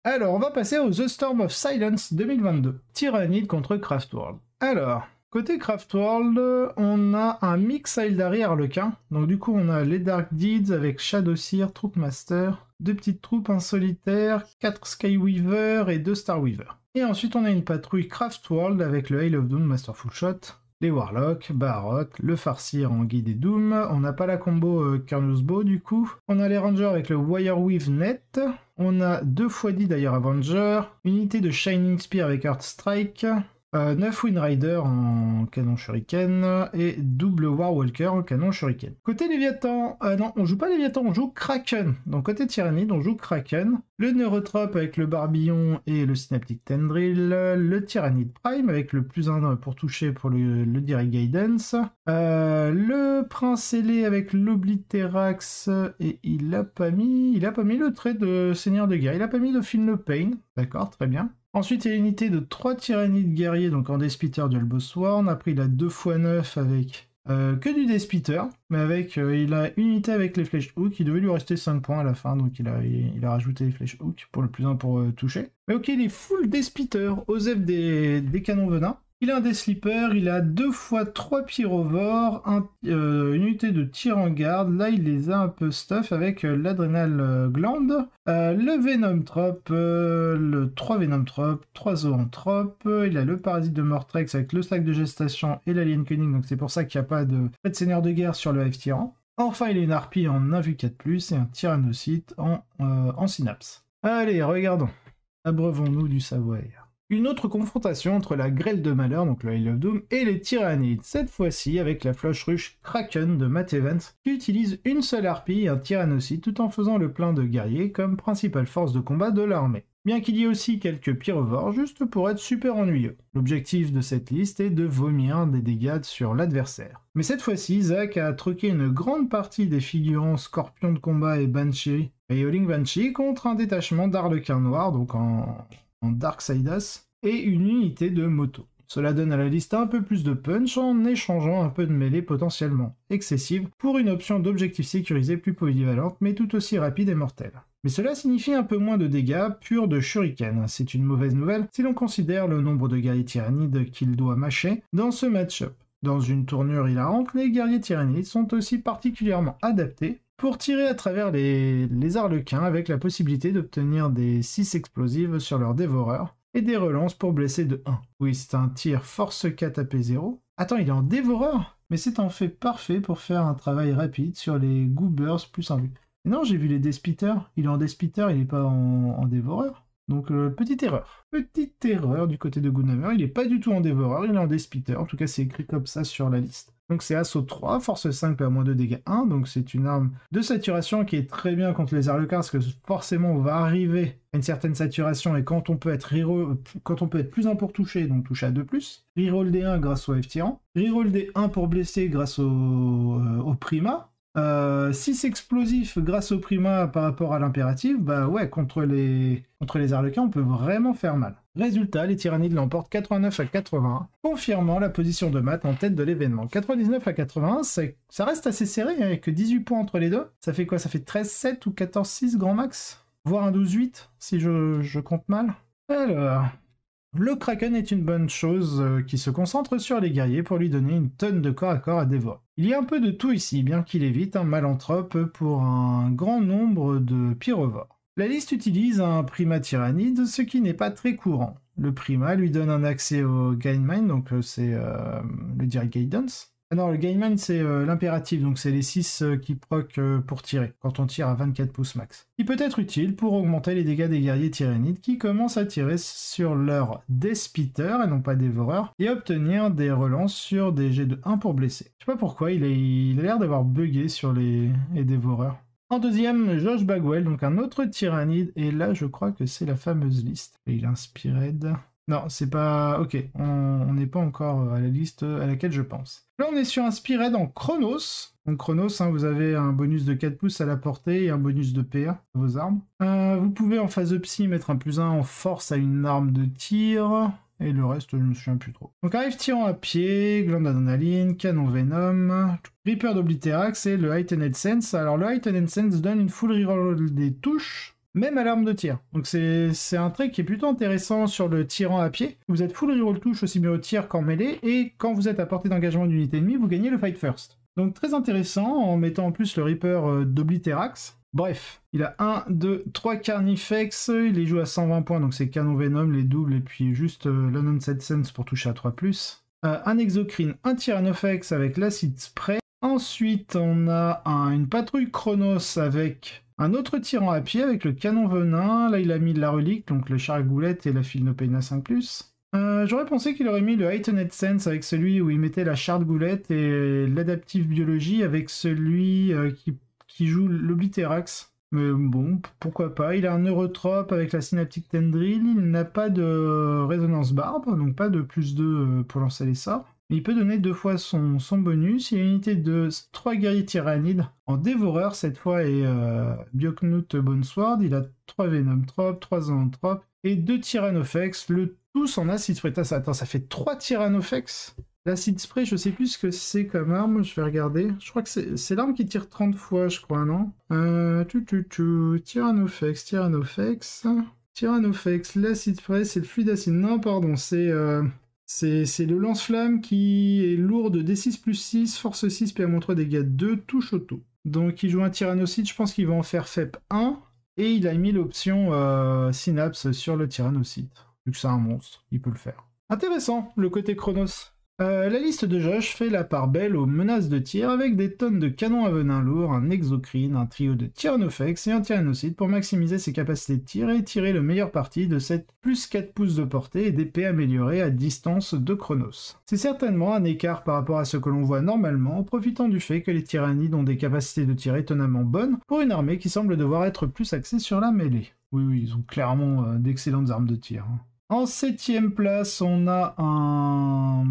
Alors, on va passer au The Storm of Silence 2022. Tyrannide contre Craftworld. Alors, côté Craftworld, on a un mix Aeldari Harlequin. Donc du coup, on a les Dark Deeds avec Shadowseer, Troopmaster, 2 petites troupes, un solitaire, 4 Skyweaver et 2 Starweaver. Et ensuite, on a une patrouille Craftworld avec le Hail of Doom Masterful Shot, les Warlocks, Barot, le Farseer en Guide et Doom. On n'a pas la combo Carnus Bow du coup. On a les Rangers avec le Wireweave Net. On a 2x10 d'ailleurs Avenger. Unité de Shining Spear avec Earth Strike. 9 Windrider en canon shuriken et double Warwalker en canon shuriken. Côté Léviathan, non, on joue pas Léviathan, on joue Kraken. Donc côté Tyrannide, on joue Kraken. Le Neurotrope avec le Barbillon et le Synaptic Tendril. Le Tyrannide Prime avec le +1 pour toucher pour le Direct Guidance. Le Prince ailé avec l'Obliterax et il a pas mis le trait de Seigneur de Guerre. Il a pas mis de Feel No Pain. D'accord, très bien. Ensuite, il y a une unité de 3 Tyrannides guerriers, donc en Deathspitter Dual Bossworn. Après, il a 2x9 avec que du Deathspitter, mais avec il a une unité avec les Flèches Hook. Il devait lui rester 5 points à la fin, donc il a rajouté les Flèches Hook pour le +1 pour toucher. Mais ok, il est full Deathspitter, Osef des canons venin. Il a un Deathsleeper, il a 2x3 Pyrovores, une unité de tir en garde. Là, il les a un peu stuff avec l'Adrenal Gland, le Venom Trop, le 3 Venom Trop, 3 Zoanthrope. Il a le Parasite de Mortrex avec le Slack de Gestation et l'Alien Cunning, donc c'est pour ça qu'il n'y a pas de Seigneur de Guerre sur le Hive Tyran. Enfin, il a une harpie en 1v4+, et un Tyrannocyte en synapse. Allez, regardons. Abreuvons-nous du savoir. Une autre confrontation entre la Grêle de Malheur, donc le Hail of Doom, et les Tyrannides, cette fois-ci avec la Flush Rush Kraken de Matt Evans, qui utilise une seule harpie et un Tyrannocyte tout en faisant le plein de guerriers comme principale force de combat de l'armée. Bien qu'il y ait aussi quelques pyrovores, juste pour être super ennuyeux. L'objectif de cette liste est de vomir des dégâts sur l'adversaire. Mais cette fois-ci, Zach a troqué une grande partie des figurants Scorpion de combat et Banshee, et Howling Banshee, contre un détachement d'Arlequin Noir, donc en Darksiders, et une unité de moto. Cela donne à la liste un peu plus de punch en échangeant un peu de mêlée potentiellement excessive pour une option d'objectif sécurisé plus polyvalente mais tout aussi rapide et mortelle. Mais cela signifie un peu moins de dégâts purs de shuriken. C'est une mauvaise nouvelle si l'on considère le nombre de guerriers tyrannides qu'il doit mâcher dans ce match-up. Dans une tournure hilarante, les guerriers tyrannides sont aussi particulièrement adaptés pour tirer à travers les arlequins avec la possibilité d'obtenir des 6 explosives sur leur dévoreur et des relances pour blesser de 1. Oui, c'est un tir force 4 AP0. Attends, il est en dévoreur? Mais c'est en fait parfait pour faire un travail rapide sur les goobers plus 1 vue. Non, j'ai vu les Deathspitters. Il est en Deathspitter, il n'est pas en dévoreur. Donc, petite erreur. Petite erreur du côté de Goodhammer. Il n'est pas du tout en dévoreur, il est en Deathspitter. En tout cas, c'est écrit comme ça sur la liste. Donc c'est assaut 3, force 5, PA-2 dégâts 1, donc c'est une arme de saturation qui est très bien contre les arlequins, parce que forcément on va arriver à une certaine saturation, et quand on peut être plus 1 pour toucher, donc toucher à 2+, reroll D1 grâce au Hive Tyran, reroll D1 pour blesser grâce au Prima, 6 explosifs grâce au Prima par rapport à l'impératif, bah ouais, contre les arlequins on peut vraiment faire mal. Résultat, les Tyrannides l'emportent 89 à 81, confirmant la position de Matt en tête de l'événement. 99 à 81, ça reste assez serré, avec 18 points entre les deux. Ça fait quoi? Ça fait 13-7 ou 14-6 grand max? Voire un 12-8, si je compte mal. Alors, le Kraken est une bonne chose qui se concentre sur les guerriers pour lui donner une tonne de corps à corps à dévorer. Il y a un peu de tout ici, bien qu'il évite un malanthrope pour un grand nombre de pyrovores. La liste utilise un Prima Tyrannide, ce qui n'est pas très courant. Le Prima lui donne un accès au Guidemind, donc c'est le Direct Guidance. Ah non, le Guidemind c'est l'impératif, donc c'est les 6 qui proc pour tirer, quand on tire à 24 pouces max. Il peut être utile pour augmenter les dégâts des guerriers tyrannides qui commencent à tirer sur leur Deathspitter, et non pas dévoreur, et obtenir des relances sur des jets de 1 pour blesser. Je sais pas pourquoi, il a l'air d'avoir bugué sur les dévoreurs. En deuxième, Josh Bagwell, donc un autre tyrannide, et là je crois que c'est la fameuse liste. Et il a Inspired. Non, c'est pas... Ok, on n'est pas encore à la liste à laquelle je pense. Là on est sur Inspired en Chronos. Donc Chronos, vous avez un bonus de 4 pouces à la portée et un bonus de PA à vos armes. Vous pouvez en phase de psy mettre un +1 en force à une arme de tir. Et le reste, je me souviens plus trop. Donc arrive tirant à pied, glande d'adrénaline, canon Venom, Reaper d'Obliterax et le Heightened Sense. Alors le Heightened Sense donne une full reroll des touches, même à l'arme de tir. Donc c'est un trait qui est plutôt intéressant sur le tirant à pied. Vous êtes full reroll touche aussi bien au tir qu'en mêlée, et quand vous êtes à portée d'engagement d'unité ennemie, vous gagnez le fight first. Donc très intéressant, en mettant en plus le Reaper d'Obliterax. Bref, il a 1, 2, 3 Carnifex, il les joue à 120 points, donc c'est Canon Venom, les doubles, et puis juste l'Unnonsent Sense pour toucher à 3+. Un Exocrine, un Tyrannofex avec l'Acid Spray. Ensuite, on a une patrouille Chronos avec un autre tyran à pied avec le Canon Venin. Là, il a mis de la relique, donc le Chargoulette et la Philnopane à 5+. J'aurais pensé qu'il aurait mis le Heightened Sense avec celui où il mettait la Chargoulette et l'Adaptive Biologie avec celui qui joue l'Obliterax. Mais bon, pourquoi pas. Il a un Neurotrope avec la Synaptic Tendril. Il n'a pas de Résonance Barbe, donc pas de +2 pour lancer les sorts. Il peut donner 2 fois son bonus. Il a une unité de 3 guerriers tyrannides en dévoreur cette fois et Bioknut Bonesword. Il a 3 Venom Trop, 3 Zoanthrope et 2 Tyrannofex. Le tous en acide spray. Attends, ça fait 3 Tyrannofex. L'acide spray, je sais plus ce que c'est comme arme, je vais regarder. Je crois que c'est l'arme qui tire 30 fois, je crois, non Tyrannofex, l'acide spray, c'est le fluide acide. Non, pardon, c'est le lance-flamme qui est lourd de D6+6, force 6, PMO3, dégâts 2, touche auto. Donc il joue un Tyrannocide, je pense qu'il va en faire FEP 1, et il a mis l'option Synapse sur le Tyrannocide. Vu que c'est un monstre, il peut le faire. Intéressant, le côté Chronos. La liste de Josh fait la part belle aux menaces de tir avec des tonnes de canons à venin lourd, un Exocrine, un trio de Tyrannofex et un Tyrannocide pour maximiser ses capacités de tir et tirer le meilleur parti de cette plus 4 pouces de portée et d'épée améliorée à distance de Chronos. C'est certainement un écart par rapport à ce que l'on voit normalement, profitant du fait que les tyrannides ont des capacités de tir étonnamment bonnes pour une armée qui semble devoir être plus axée sur la mêlée. Oui, ils ont clairement d'excellentes armes de tir. En 7ème place, on a un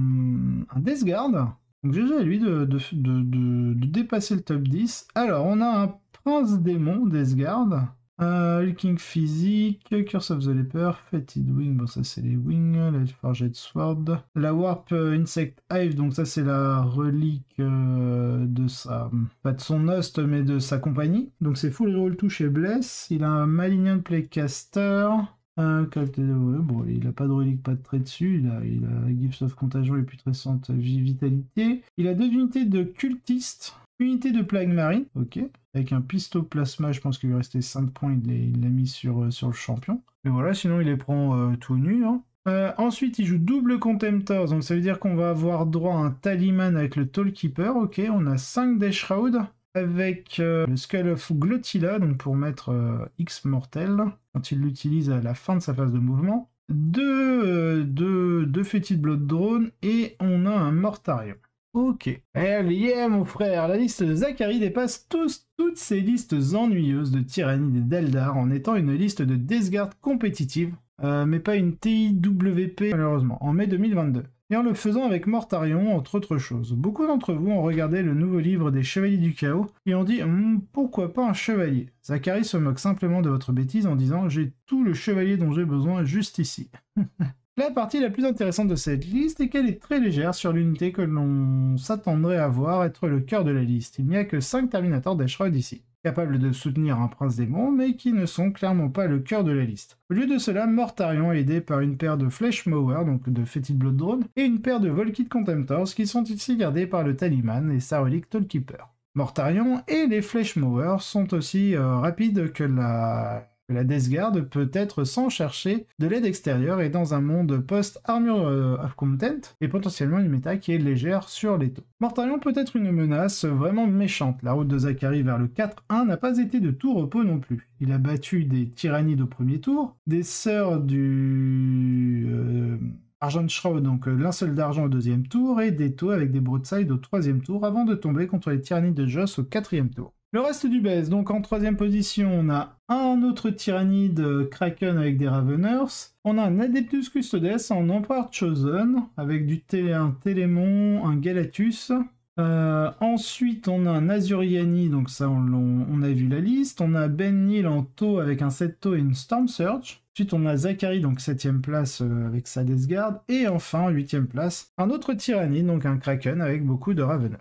Death Guard. Donc GG à lui de dépasser le top 10. Alors, on a un Prince Démon, Death Guard. Hulking Physique, Curse of the Leper, Fated Wing, bon ça c'est les Wings, la Forged Sword. La Warp Insect Hive, donc ça c'est la relique de sa... pas de son host, mais de sa compagnie. Donc c'est full reroll touch et bless. Il a un Malignant Playcaster. Bon, il n'a pas de relique, pas de trait dessus. Il a Gifts of Contagion et putrescente vitalité. Il a 2 unités de cultiste, unité de plague marine, ok. Avec un pistoplasma, je pense qu'il lui restait 5 points, il l'a mis sur le champion. Mais voilà, sinon il les prend tout nus. Hein. Ensuite, il joue double Contemptors, donc ça veut dire qu'on va avoir droit à un Talisman avec le Tollkeeper, ok. On a 5 Death Shroud avec le Skull of Glottilla, donc pour mettre X mortel, quand il l'utilise à la fin de sa phase de mouvement. 2 Fetid Blood Drone, et on a un Mortarion. Ok. Yeah, mon frère, la liste de Zachary dépasse toutes ces listes ennuyeuses de Tyrannide et d'Eldar en étant une liste de Death Guard compétitive, mais pas une TIWP malheureusement, en mai 2022. Et en le faisant avec Mortarion, entre autres choses. Beaucoup d'entre vous ont regardé le nouveau livre des Chevaliers du Chaos et ont dit pourquoi pas un chevalier. Zachary se moque simplement de votre bêtise en disant j'ai tout le chevalier dont j'ai besoin juste ici. La partie la plus intéressante de cette liste est qu'elle est très légère sur l'unité que l'on s'attendrait à voir être le cœur de la liste. Il n'y a que 5 Terminators d'Ashrod ici, capables de soutenir un prince démon, mais qui ne sont clairement pas le cœur de la liste. Au lieu de cela, Mortarion est aidé par une paire de Fleshmower, donc de Fetid Blood Drone, et une paire de Volkid Contemptors qui sont ici gardés par le Talisman et sa relique Tollkeeper. Mortarion et les Fleshmower sont aussi rapides que la Death Guard peut être sans chercher de l'aide extérieure et dans un monde post-Armure of Content, et potentiellement une méta qui est légère sur les taux. Mortarion peut être une menace vraiment méchante. La route de Zachary vers le 4-1 n'a pas été de tout repos non plus. Il a battu des Tyrannides au premier tour, des sœurs du... Argent Shroud, donc linceul d'argent au 2e tour, et des taux avec des broadsides au 3e tour, avant de tomber contre les Tyrannides de Joss au 4e tour. Le reste du base, donc en 3e position, on a un autre Tyrannide Kraken avec des Raveners, on a un Adeptus Custodes en Emperor Chosen, avec un Télémon, un Galatus. Ensuite, on a un Azuriani, donc ça on a vu la liste. On a Ben Neal en taux avec un 7 taux et une Storm Surge. Ensuite, on a Zachary, donc 7ème place avec sa Death Guard. Et enfin, 8ème place, un autre Tyrannide, donc un Kraken avec beaucoup de Raveners.